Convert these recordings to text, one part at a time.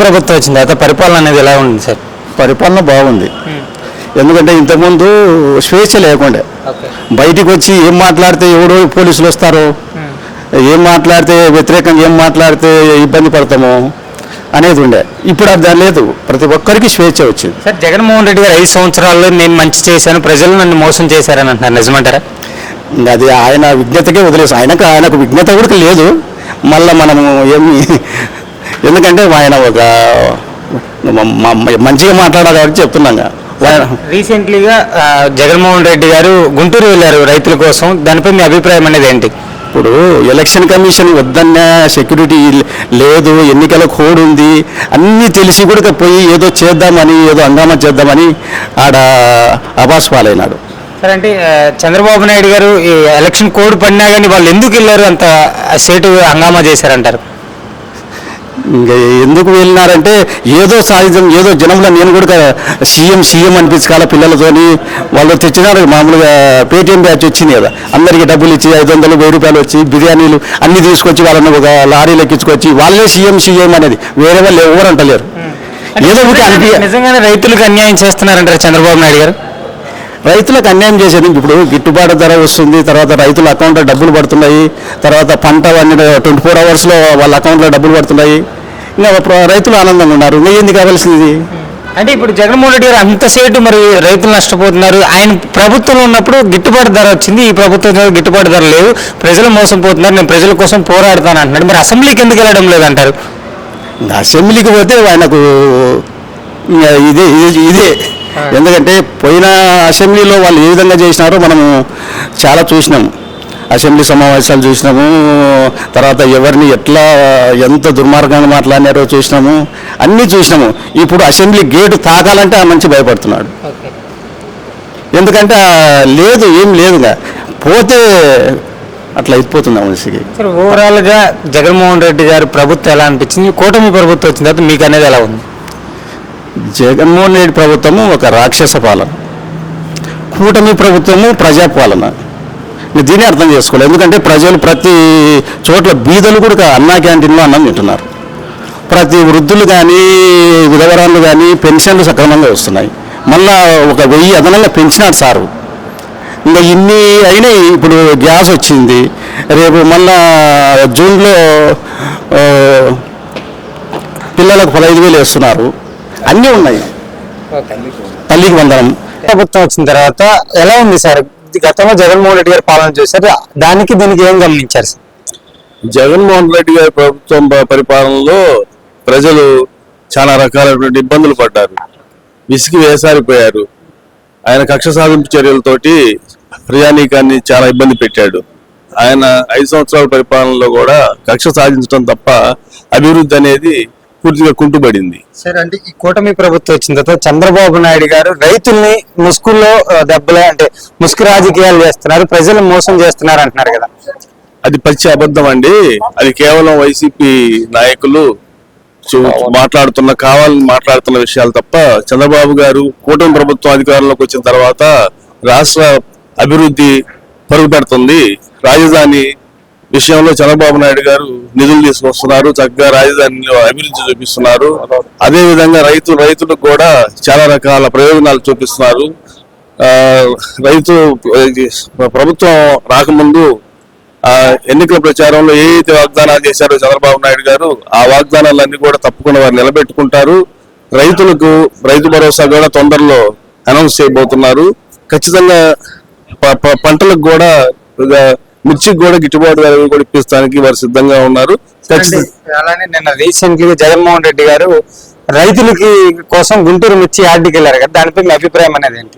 ప్రభుత్వం వచ్చింది తర్వాత పరిపాలన అనేది ఎలా ఉంది సార్? పరిపాలన బాగుంది. ఎందుకంటే ఇంతకుముందు స్వేచ్ఛ లేకుండే, బయటికి వచ్చి ఏం మాట్లాడితే ఎవడో పోలీసులు వస్తారు, ఏం మాట్లాడితే వ్యతిరేకంగా ఏం మాట్లాడితే ఇబ్బంది పడతాము అనేది ఉండే. ఇప్పుడు అది లేదు, ప్రతి ఒక్కరికి స్వేచ్ఛ వచ్చింది. సార్ జగన్మోహన్ రెడ్డి గారు 5 సంవత్సరాల్లో నేను మంచి చేశాను, ప్రజలు నన్ను మోసం చేశారని అంటున్నారు, నిజమంటారా? అది ఆయన విజ్ఞతకే వదిలేసి ఆయనకు విజ్ఞత కూడా లేదు. మళ్ళీ మనము ఏమి, ఎందుకంటే ఆయన ఒక మంచిగా మాట్లాడాలి కాబట్టి చెప్తున్నాం. రీసెంట్లీగా జగన్మోహన్ రెడ్డి గారు గుంటూరు వెళ్ళారు రైతుల కోసం, దానిపై మీ అభిప్రాయం అనేది ఏంటి? ఇప్పుడు ఎలక్షన్ కమిషన్ వద్దన్న సెక్యూరిటీ లేదు, ఎన్నికల కోడ్ ఉంది, అన్నీ తెలిసి కూడా పోయి ఏదో చేద్దామని, ఏదో హంగామా చేద్దామని ఆడ అబాస్ పాలైనాడు. సరే, అంటే చంద్రబాబు నాయుడు గారు ఈ ఎలక్షన్ కోడ్ పడినా కానీ వాళ్ళు ఎందుకు వెళ్ళారు అంత సేటు హంగామా చేశారంటారు? ఇంకా ఎందుకు వెళ్ళినారంటే ఏదో సాధించం, ఏదో జనంలో నేను కూడా సీఎం అనిపించుకోవాలి పిల్లలతోని. వాళ్ళు తెచ్చినారు మామూలుగా పేటీఎం బ్యాచ్ వచ్చింది కదా, అందరికీ డబ్బులు ఇచ్చి 500, 1000 రూపాయలు వచ్చి బిర్యానీలు అన్ని తీసుకొచ్చి వాళ్ళని ఒక లారీలు ఎక్కించుకొచ్చి వాళ్ళే సీఎం అనేది, వేరే వాళ్ళు ఎవరు అంటలేరు. ఏదో నిజంగానే రైతులకు అన్యాయం చేస్తున్నారంటారు చంద్రబాబు నాయుడు గారు? రైతులకు అన్యాయం చేసేది. ఇప్పుడు గిట్టుబాటు ధర వస్తుంది, తర్వాత రైతుల అకౌంట్లో డబ్బులు పడుతున్నాయి, తర్వాత పంట 24 అవర్స్లో వాళ్ళ అకౌంట్లో డబ్బులు పడుతున్నాయి. ఇంకా రైతులు ఆనందంగా ఉన్నారు. ఇంకా ఏంది కావాల్సింది? అంటే ఇప్పుడు జగన్మోహన్ రెడ్డి గారు అంతసేటు మరి రైతులు నష్టపోతున్నారు, ఆయన ప్రభుత్వంలో ఉన్నప్పుడు గిట్టుబాటు ధర వచ్చింది, ఈ ప్రభుత్వం గిట్టుబాటు ధర లేదు, ప్రజలు మోసం పోతున్నారు, నేను ప్రజల కోసం పోరాడతాను అంటున్నాడు. మరి అసెంబ్లీకి ఎందుకు వెళ్ళడం లేదంటారు? అసెంబ్లీకి పోతే ఆయనకు ఇదే ఎందుకంటే పోయిన అసెంబ్లీలో వాళ్ళు ఏ విధంగా చేసినారో మనము చాలా చూసినాము, అసెంబ్లీ సమావేశాలు చూసినాము, తర్వాత ఎవరిని ఎంత దుర్మార్గంగా మాట్లాడినారో చూసినాము, అన్నీ చూసినాము. ఇప్పుడు అసెంబ్లీ గేటు తాకాలంటే ఆ మంచి భయపడుతున్నాడు. ఎందుకంటే లేదు, ఏం లేదుగా పోతే అట్లా అయిపోతుంది ఆ మనిషికి. సరే, ఓవరాల్గా జగన్మోహన్ రెడ్డి గారు ప్రభుత్వం ఎలా అనిపించింది? కూటమి ప్రభుత్వం వచ్చిన తర్వాత మీకు అనేది ఎలా ఉంది? జగన్మోహన్ రెడ్డి ప్రభుత్వము ఒక రాక్షస పాలన, కూటమి ప్రభుత్వము ప్రజాపాలన. దీన్ని అర్థం చేసుకోలేదు. ఎందుకంటే ప్రజలు ప్రతి చోట్ల బీదలు కూడా అన్నా క్యాంటీన్లో అన్నం తింటున్నారు, ప్రతి వృద్ధులు కానీ విధవరాళ్ళు కానీ పెన్షన్లు సక్రమంగా వస్తున్నాయి. మళ్ళా 1000 అదనంగా పెంచినాడు సారు. ఇంకా ఇన్ని అయినాయి. ఇప్పుడు గ్యాస్ వచ్చింది, రేపు మళ్ళా జూన్లో పిల్లలకు 15,000 వేస్తున్నారు, అన్నీ ఉన్నాయి. తల్లికి వందనం. ప్రభుత్వం వచ్చిన తర్వాత ఎలా ఉంది సార్? గతంలో జగన్మోహన్ రెడ్డి గారు పాలన చేశారు, దానికి దీనికి ఏం గమనించారు సార్? జగన్మోహన్ రెడ్డి గారి ప్రభుత్వం పరిపాలనలో ప్రజలు చాలా రకాలైనటువంటి ఇబ్బందులు పడ్డారు, విసిగి వేసారిపోయారు. ఆయన కక్ష సాధింపు చర్యలతోటి ప్రజానీకాన్ని చాలా ఇబ్బంది పెట్టాడు. ఆయన 5 సంవత్సరాల పరిపాలనలో కూడా కక్ష సాధించడం తప్ప అభివృద్ధి అనేది పూర్తిగా కుంటుబడింది. సరే, అంటే ఈ కూటమి ప్రభుత్వం వచ్చిన తర్వాత చంద్రబాబు నాయుడు గారు రైతుల్ని ముసుగుల్లో అంటే ముసుగు రాజకీయాలు చేస్తున్నారు, ప్రజలు మోసం చేస్తున్నారు అంటున్నారు కదా, అది పచ్చి అబద్ధం అండి. అది కేవలం వైసీపీ నాయకులు కావాలని మాట్లాడుతున్న విషయాలు తప్ప చంద్రబాబు గారు కూటమి ప్రభుత్వం అధికారంలోకి వచ్చిన తర్వాత రాష్ట్ర అభివృద్ధి పరుగు పెడుతుంది. రాజధాని విషయంలో చంద్రబాబు నాయుడు గారు నిధులు తీసుకొస్తున్నారు, చక్కగా రాజధానిలో అభివృద్ధి చూపిస్తున్నారు. అదే విధంగా రైతులకు కూడా చాలా రకాల ప్రయోజనాలు చూపిస్తున్నారు. ప్రభుత్వం రాకముందు ఎన్నికల ప్రచారంలో ఏదైతే వాగ్దానాలు చేశారో చంద్రబాబు నాయుడు గారు, ఆ వాగ్దానాలన్నీ కూడా తప్పకుండా వారు నిలబెట్టుకుంటారు. రైతు భరోసా కూడా తొందరలో అనౌన్స్ చేయబోతున్నారు. ఖచ్చితంగా పంటలకు కూడా, మిర్చికి కూడా గిట్టుబాటు ధర కూడా ఇప్పించడానికి వారు సిద్ధంగా ఉన్నారు. అలానే నిన్న రీసెంట్లీ జగన్మోహన్ రెడ్డి గారు రైతులకి కోసం గుంటూరు మిర్చి యార్డుకి వెళ్ళారు కదా, దానిపై మీ అభిప్రాయం అనేది ఏంటి?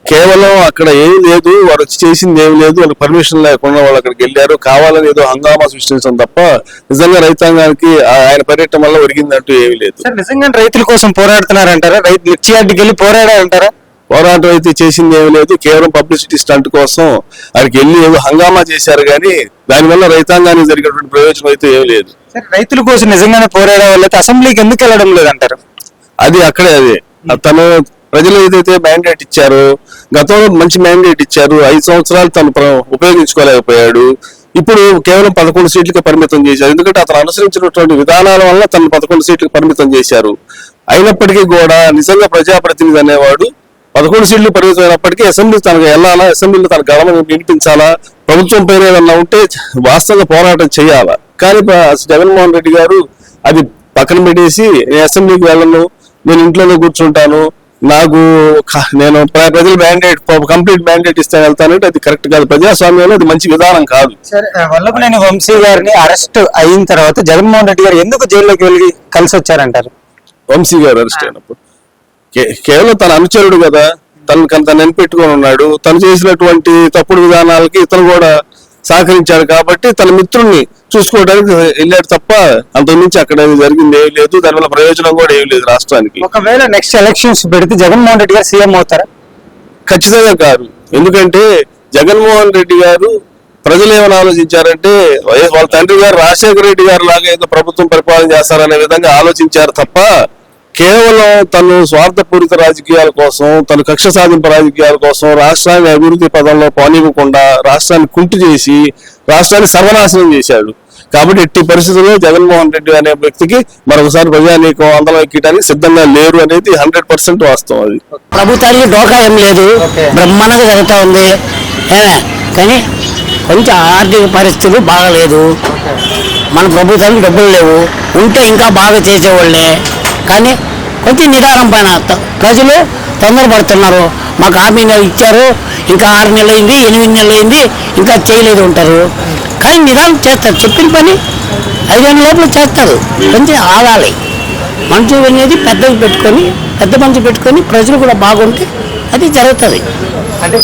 కేవలం అక్కడ ఏమీ లేదు, వారు వచ్చి చేసింది ఏమి లేదు, వాళ్ళకి పర్మిషన్ లేకుండా వాళ్ళు అక్కడికి వెళ్ళారు, కావాలని ఏదో హంగామా సృష్టించడం తప్ప నిజంగా రైతాంగానికి ఆయన పర్యటన వల్ల ఒరిగిందంటూ ఏమీ లేదు. నిజంగా రైతుల కోసం పోరాడుతున్నారంటారా? మిర్చి యార్డుకి వెళ్ళి పోరాడారంటారా? పోరాటం అయితే చేసింది ఏమి లేదు, కేవలం పబ్లిసిటీ స్టంట్ కోసం అక్కడికి వెళ్ళి ఏదో హంగామా చేశారు, కానీ దానివల్ల రైతాంగానికి జరిగినటువంటి ప్రయోజనం అయితే ఏమి లేదు. రైతుల కోసం నిజంగానే పోరాడే వాళ్ళైతే అసెంబ్లీకి ఎందుకు వెళ్ళడం లేదంటారు? అది తను ప్రజలు ఏదైతే మ్యాండేట్ ఇచ్చారో, గతంలో మంచి మ్యాండేట్ ఇచ్చారు, 5 సంవత్సరాలు తను ఉపయోగించుకోలేకపోయాడు. ఇప్పుడు కేవలం 11 సీట్లకి పరిమితం చేశారు. ఎందుకంటే అతను అనుసరించినటువంటి విధానాల వల్ల తను 11 సీట్లకు పరిమితం చేశారు. అయినప్పటికీ కూడా నిజంగా ప్రజాప్రతినిధి అనేవాడు 11 సీట్లు పరిమితం అయినప్పటికీ అసెంబ్లీ తనకు వెళ్ళాలా, అసెంబ్లీలో తన గళం వినిపించాలా, ప్రభుత్వం పైన ఏదన్నా ఉంటే వాస్తవంగా పోరాటం చేయాలా. కానీ జగన్మోహన్ రెడ్డి గారు అది పక్కన పెట్టేసి నేను అసెంబ్లీకి వెళ్ళను, నేను ఇంట్లోనే కూర్చుంటాను, నేను ప్రజలు మ్యాండేట్ కంప్లీట్ మ్యాండేట్ ఇస్తే వెళ్తానంటే అది కరెక్ట్ కాదు. ప్రజాస్వామ్యంలో అది మంచి విధానం కాదు. వల్లభనేని వంశీ గారిని అరెస్ట్ అయిన తర్వాత జగన్మోహన్ రెడ్డి గారు ఎందుకు జైల్లోకి వెళ్ళి కలిసి వచ్చారంటారు? వంశీ గారు అరెస్ట్ అయినప్పుడు కేవలం తన అనుచరుడు కదా, తను నెనపెట్టుకొని ఉన్నాడు. తను చేసినటువంటి తప్పుడు విధానాలకి ఇతను కూడా సహకరించాడు కాబట్టి తన మిత్రుల్ని చూసుకోవడానికి వెళ్ళాడు తప్ప అంతకుమించి అక్కడ జరిగింది ఏం లేదు. దానివల్ల ప్రయోజనం కూడా ఏం లేదు రాష్ట్రానికి. ఒకవేళ నెక్స్ట్ ఎలక్షన్స్ పెడితే జగన్మోహన్ రెడ్డి గారు సీఎం అవుతారా? ఖచ్చితంగా కాదు. ఎందుకంటే జగన్మోహన్ రెడ్డి గారు ప్రజలు ఏమని ఆలోచించారంటే వాళ్ళ తండ్రి గారు రాజశేఖర రెడ్డి గారు లాగా ఏదో ప్రభుత్వం పరిపాలన చేస్తారనే విధంగా ఆలోచించారు తప్ప కేవలం తను స్వార్థపూరిత రాజకీయాల కోసం, తను కక్ష సాధింపు రాజకీయాల కోసం రాష్ట్రాన్ని అభివృద్ధి పదంలో పోనివ్వకుండా రాష్ట్రాన్ని కుంటి చేసి రాష్ట్రాన్ని సర్వనాశనం చేశాడు. కాబట్టి ఎట్టి పరిస్థితుల్లో జగన్మోహన్ రెడ్డి అనే వ్యక్తికి మరొకసారి ప్రజానీకం అందరం ఎక్కడానికి సిద్ధంగా లేరు అనేది 100% వాస్తవం. అది ప్రభుత్వానికి డోకా ఏం లేదు, బ్రహ్మాండంగా జరుగుతూ ఉంది. కానీ కొంచెం ఆర్థిక పరిస్థితులు బాగలేదు. మన ప్రభుత్వానికి డబ్బులు లేవు, ఉంటే ఇంకా బాగా చేసేవాళ్ళే. కానీ కొంచెం నిదానం పైన ప్రజలు తొందరపడుతున్నారు. మాకు 6 నెలలు ఇచ్చారు, ఇంకా 6 నెలలు అయింది, 8 నెలలు అయింది, ఇంకా చేయలేదు ఉంటారు. కానీ నిదానం చేస్తారు, చెప్పిన పని 5 ఏళ్ళ లోపల చేస్తారు. కొంచెం ఆగాలి. మనుషులు అనేది పెద్ద మనిషి పెట్టుకొని ప్రజలు కూడా బాగుంటే అది జరుగుతుంది. అంటే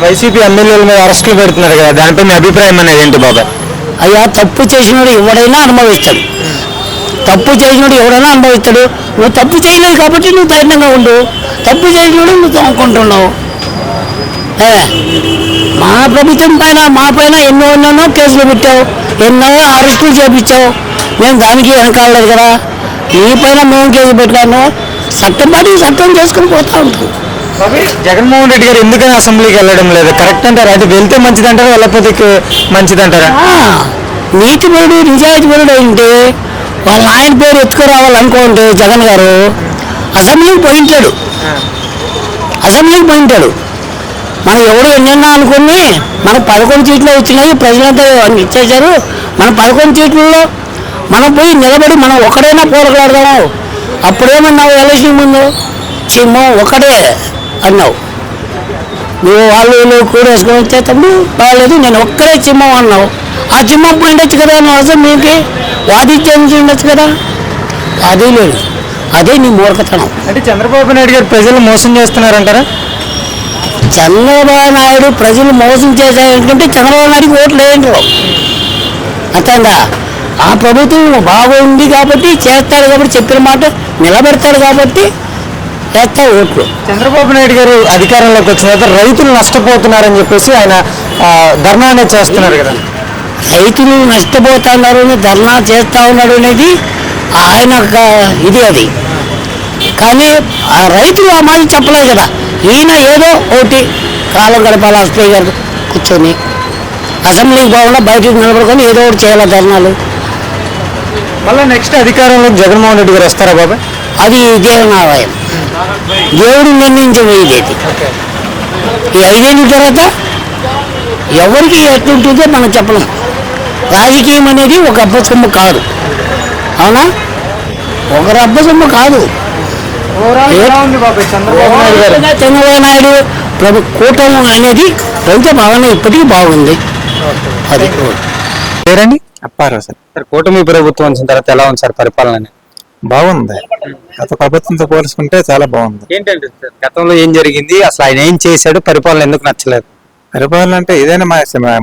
వైసీపీ ఎమ్మెల్యేల మీద అరెస్టులు పెడుతున్నారు కదా, దానిపై మీ అభిప్రాయం అనేది ఏంటి బాబాయ్? అయ్యా, తప్పు చేసినోడు ఎవడైనా అనుభవిస్తాడు. నువ్వు తప్పు చేయలేదు కాబట్టి నువ్వు ధైర్యంగా ఉండు. తప్పు చేసినోడు నువ్వు తోముకుంటున్నావు. మా ప్రభుత్వం పైన మా పైన ఎన్నో కేసులు పెట్టావు, ఎన్నో అరెస్టులు చేపించావు. మేము దానికి వెనకాడలేదు కదా. నీ పైన మేము కేసు పెట్టాను. చట్టం చేసుకుని పోతా ఉంటాం. జగన్మోహన్ రెడ్డి గారు ఎందుకని అసెంబ్లీకి వెళ్ళడం లేదు? కరెక్ట్ అంటారా? అది వెళ్తే మంచిదంటారా, వెళ్ళకపోతే మంచిదంటారా? నీతిపరుడు నిజాయితీపరుడు అంటే వాళ్ళ ఆయన పేరు ఎత్తుకురావాలనుకోండి. జగన్ గారు అసెంబ్లీకి పోయింటాడు. మనం ఎవడు ఎన్నెన్నా అనుకుని మనకు 11 సీట్లు వచ్చినాయి, ప్రజలంతా ఇచ్చేశారు. మన 11 సీట్లలో మనం పోయి నిలబడి మనం ఒకడైనా పోరాడదాము. అప్పుడేమన్నావు ఎలక్షన్ ముందు? చిమ్మం ఒకడే అన్నావు. నువ్వు వాళ్ళు కూడేసుకొని వచ్చే తమ్ముడు బాగాలేదు, నేను ఒక్కడే చిమ్మం అన్నావు. ఆ చిమ్మం పోయిండొచ్చు కదా, నువ్వు అసెంబ్లీకి వాదించి ఉండొచ్చు కదా. అది లేదు, అదే నీ మూర్ఖతనం. అంటే చంద్రబాబు నాయుడు గారు ప్రజలు మోసం చేస్తున్నారంటారా? చంద్రబాబు నాయుడు ప్రజలు మోసం చేశారంటే చంద్రబాబు నాయుడికి ఓట్లు వేయంటారు. అర్థంగా ఆ ప్రభుత్వం బాగుంది కాబట్టి చేస్తాడు, కాబట్టి చెప్పిన మాట నిలబెడతాడు కాబట్టి చేస్తారు ఓట్లు. చంద్రబాబు నాయుడు గారు అధికారంలోకి వచ్చిన తర్వాత రైతులు నష్టపోతున్నారని చెప్పేసి ఆయన ధర్నా అనేది చేస్తున్నారు కదా. రైతులు నష్టపోతున్నారు, ధర్నా చేస్తా ఉన్నాడు అనేది ఆయన ఇది. అది కానీ ఆ రైతులు ఆ మాట చెప్పలేదు కదా. ఈయన ఏదో ఒకటి కాలం గడపాలి, అసలు గారు కూర్చొని అసెంబ్లీకి పోకుండా బయటకు నిలబడుకొని ఏదో ఒకటి చేయాలి ధర్నాలు. మళ్ళీ నెక్స్ట్ అధికారంలో జగన్మోహన్ రెడ్డి గారు వస్తారా బాబాయ్? అది దేవుని ఆదాయం, దేవుడు నిర్ణయించబోయేది. ఈ 5 ఏళ్ళ తర్వాత ఎవరికి ఎట్లుంటుందో మనం చెప్పలేం. రాజకీయం అనేది ఒక అబ్బ సొమ్ము కాదు, అవునా? ఒకరు అబ్బ సొమ్ము కాదు. చంద్రబాబు నాయుడు కూటమి అనేది కొంచెం బాగానే ఇప్పటికీ బాగుంది. అది పేరండి అప్పారావు సార్. కూటమి ప్రభుత్వం వచ్చిన తర్వాత ఎలా ఉంది సార్ పరిపాలన? బాగుంది, గత ప్రభుత్వంతో పోల్చుకుంటే చాలా బాగుంది. ఏంటంటే గతంలో ఏం జరిగింది, అసలు ఆయన ఏం చేశాడు, పరిపాలన ఎందుకు నచ్చలేదు? పరిపాలన అంటే ఏదైనా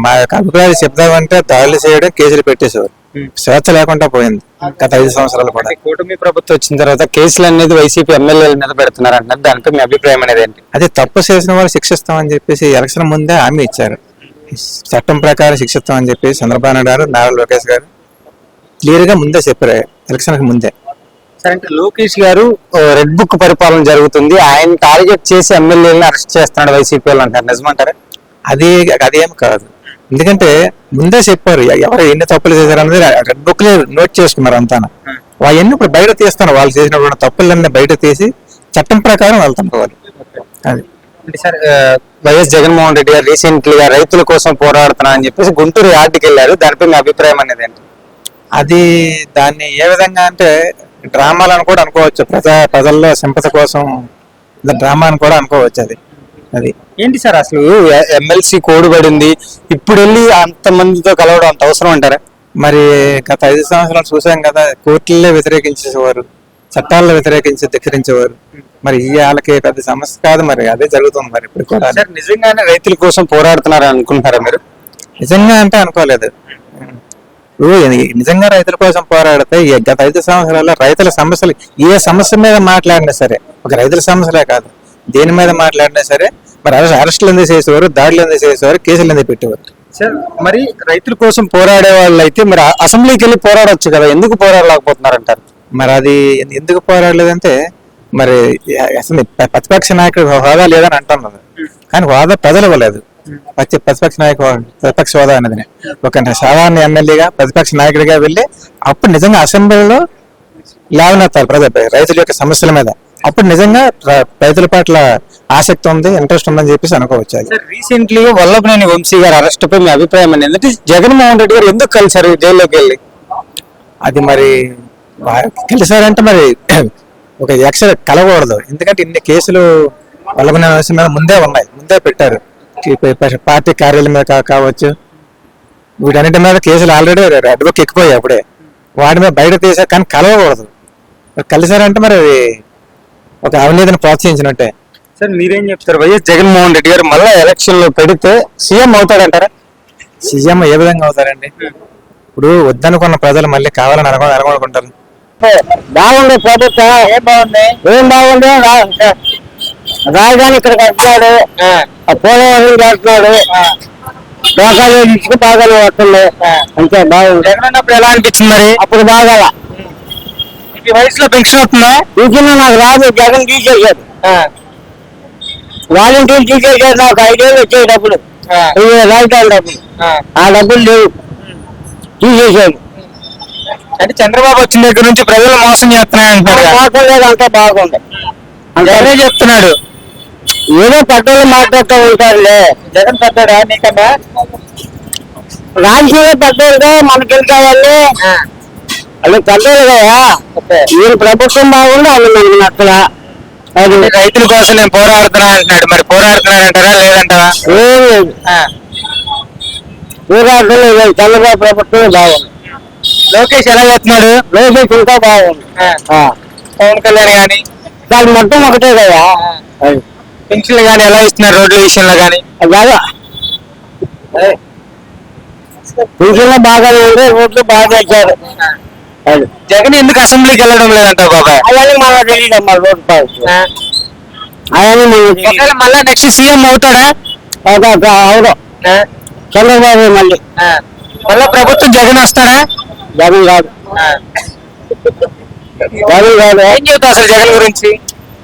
మా యొక్క అభిప్రాయాలు చెప్దామంటే దాడులు చేయడం, కేసులు పెట్టేసేవారు. స్వేచ్ఛ లేకుండా పోయింది గత 5 సంవత్సరాలు కూడా. కూటమి ప్రభుత్వం వచ్చిన తర్వాత కేసులు అనేది వైసీపీ ఎమ్మెల్యేల మీద పెడుతున్నారు అంటున్నారు, దానిపై మీ అభిప్రాయం అనేది ఏంటి? అదే తప్పు చేసిన వాళ్ళు శిక్షిస్తామని చెప్పేసి ఎలక్షన్ ముందే హామీ ఇచ్చారు. చట్టం ప్రకారం శిక్షిస్తామని చెప్పేసి చంద్రబాబు నాయుడు గారు, నారా లోకేష్ గారు క్లియర్ గా ముందే చెప్పారు ఎలక్షన్ కి ముందే. సరే, అంటే లోకేష్ గారు రెడ్ బుక్ పరిపాలన జరుగుతుంది, ఆయన టార్గెట్ చేసి ఎమ్మెల్యేలను అరెస్ట్ చేస్తున్నాడు వైసీపీ వాళ్ళు అంటారు, నిజమంటారా? అదేం కాదు. ఎందుకంటే ముందే చెప్పారు ఎవరు ఎన్ని తప్పులు చేశారన్నది రెడ్ బుక్ లో నోట్ చేసుకున్నారు అంతా. అవన్నీ ఇప్పుడు బయట తీస్తాను, వాళ్ళు చేసినటువంటి తప్పులన్నీ బయట తీసి చట్టం ప్రకారం వెళ్తున్నారు వాళ్ళు. అది అంటే సార్ వైఎస్ జగన్మోహన్ రెడ్డి గారు రీసెంట్లీగా రైతుల కోసం పోరాడుతున్నా అని చెప్పేసి గుంటూరు యార్డుకి వెళ్ళారు. దానిపై మీ అభిప్రాయం అనేది ఏంటి? అది దాన్ని ఏ విధంగా అంటే డ్రామాలను కూడా అనుకోవచ్చు, ప్రజల్లో సింపతి కోసం డ్రామా అని కూడా అనుకోవచ్చు. అది ఏంటి సార్ అసలు ఎమ్మెల్సీ కోడ్ పడింది, ఇప్పుడు వెళ్ళి అంత మందితో కలవడం అంత అవసరం అంటారా? మరి గత 5 సంవత్సరాలు చూసాం కదా, కోర్టులే వ్యతిరేకించేవారు, చట్టాల్లో ధిక్కరించేవారు. మరి ఈ వాళ్ళకి పెద్ద సమస్య కాదు, మరి అదే జరుగుతుంది మరి ఇప్పుడు కూడా. సార్ నిజంగానే రైతుల కోసం పోరాడుతున్నారు అనుకుంటున్నారా మీరు? నిజంగా అంటే అనుకోలేదు. ఇప్పుడు నిజంగా రైతుల కోసం పోరాడితే ఈ గత 5 సంవత్సరాల్లో రైతుల సమస్యలు ఏ సమస్య మీద మాట్లాడినా సరే, ఒక రైతుల సమస్యలే కాదు దేని మీద మాట్లాడినా సరే, మరి అరెస్టులు ఎందుకు చేసేవారు, దాడులు ఎందుకు చేసేవారు, కేసులు ఎందుకు పెట్టేవారు? సార్ మరి రైతుల కోసం పోరాడే వాళ్ళు అయితే మరి అసెంబ్లీకి వెళ్ళి పోరాడొచ్చు కదా, ఎందుకు పోరాడలేకపోతున్నారు అంటారు? మరి అది ఎందుకు పోరాడలేదంటే, మరి అసలు ప్రతిపక్ష నాయకుడు హోదా లేదని అంటున్నారు, కానీ హోదా ప్రజలు ఇవ్వలేదు. ప్రతిపక్ష హోదా అనేది ఒక సాధారణ ఎమ్మెల్యేగా ప్రతిపక్ష నాయకుడిగా వెళ్ళి అప్పుడు నిజంగా అసెంబ్లీలో లేవనెత్తారు రైతుల యొక్క సమస్యల మీద. అప్పుడు నిజంగా రైతుల పట్ల ఆసక్తి ఉంది, ఇంట్రెస్ట్ ఉందని చెప్పేసి అనుకోవచ్చు. అది రీసెంట్లీ వల్లభనేని వంశీ గారి అరెస్ట్ పై మీ అభిప్రాయం అనేది ఏంటంటే, జగన్మోహన్ రెడ్డి గారు ఎందుకు కలిసారు జైల్లోకి వెళ్ళి? అది మరి కలిసారంటే మరి ఒక యాక్చువల్ కలవకూడదు, ఎందుకంటే ఇన్ని కేసులు వల్లభనేని వంశీ మీద ముందే ఉన్నాయి, ముందే పెట్టారు. పార్టీ కార్యాలయం మీద కావచ్చు, వీటన్నిటి మీద కేసులు ఆల్రెడీ రెడ్ బుక్ ఎక్కిపోయాయి అప్పుడే, వాటి మీద బయట తీసారు. కానీ కలవకూడదు, కలిసారంటే మరి ఒక అవినీతిని ప్రోత్సహించినట్టే. సార్ మీరేం చెప్తారు, వైఎస్ జగన్మోహన్ రెడ్డి గారు మళ్ళీ ఎలక్షన్ లో పెడితే సీఎం అవుతాడంటారా? సీఎం ఏ విధంగా అవుతారండి? ఇప్పుడు వద్దనుకున్న ప్రజలు మళ్ళీ కావాలని అనుకుంటారు. బాగుంది ప్రభుత్వం, ఏం బాగుంది రాజధాని ఇక్కడ కట్టాడు, పోలవరం చేస్తున్నాడు, డోకాలు ఇసుక బాగానే వస్తుంది, అంతే బాగుంది. జగన్ ఉన్నప్పుడు ఎలా అనిపించింది మరి? అప్పుడు బాగా ఈ వయసులో పెన్షన్ అవుతుందా? పింఛన్ నాకు రాదు, జగన్ తీసేసాడు, వాలంటీర్లు తీసేసాడు. నాకు 5 ఏళ్ళు వచ్చాయి డబ్బులు, రాజధాని డబ్బులు, ఆ డబ్బులు లేవు, తీసేసాడు. అంటే చంద్రబాబు వచ్చిన దగ్గర నుంచి ప్రజలు మోసం చేస్తున్నాయంటున్నారు. మోసం లేదు, అంతా బాగుంది. జగనే చెప్తున్నాడు. ఏదో పెద్దలు మాట్లాడుతూ ఉంటారులే. జగన్ పెద్దడా నీకన్నా? రాజకీయ పెద్దలుగా మనకి వెళ్ళి వాళ్ళు పెద్దలు కదా, వీళ్ళు ప్రభుత్వం బాగుంది, వాళ్ళు మనకి నచ్చలా. అది రైతుల కోసం నేను పోరాడుతున్నా అంటున్నాడు, మరి పోరాడుతున్నాడంటారా లేదంటారా? ఏం లేదు, పోరాటం లేదు. చంద్రబాబు ప్రభుత్వమే బాగుంది. లోకేష్ ఎలా చెప్తున్నాడు? లోకేష్ ఇంకా బాగుంది. పవన్ కళ్యాణ్ గాని దాని మొత్తం ఒకటే కదా, పెన్షన్లు గాని ఎలా ఇస్తున్నారు, రోడ్ల విషయంలో గాని? బాగా పింఛన్లు బాగానే ఉంది, రోడ్లు బాగా ఇచ్చారు. జగన్ ఎందుకు అసెంబ్లీకి వెళ్ళడం లేదంటావు బాబాయ్? అవన్నీ మనకు తెలియదు అమ్మా, రోడ్డు అవన్నీ ఒకవేళ మళ్ళా నెక్స్ట్ సీఎం అవుతాడా? అవును, చంద్రబాబు మళ్ళీ మళ్ళా ప్రభుత్వం జగన్ వస్తాడా? జగన్ కాదు, జగన్ కాదు. ఏం చెబుతావు అసలు జగన్ గురించి?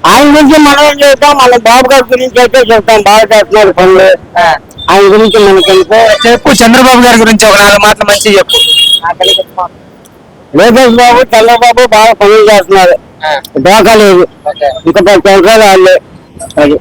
ఆయన గురించి మనం ఏం చెప్తాం, మన బాబు గారి గురించి అయితే చెప్తాం, బాగా చేస్తున్నారు పనులు. ఆయన గురించి మనకి చెప్పు, చంద్రబాబు గారి గురించి ఒక 4 మాటలు మంచిగా చెప్పు. లోకేష్ బాబు, చంద్రబాబు బాగా పనులు చేస్తున్నారు, దోకా లేదు, ఇంకా 10 సంవత్సరాలు వాళ్ళు. అది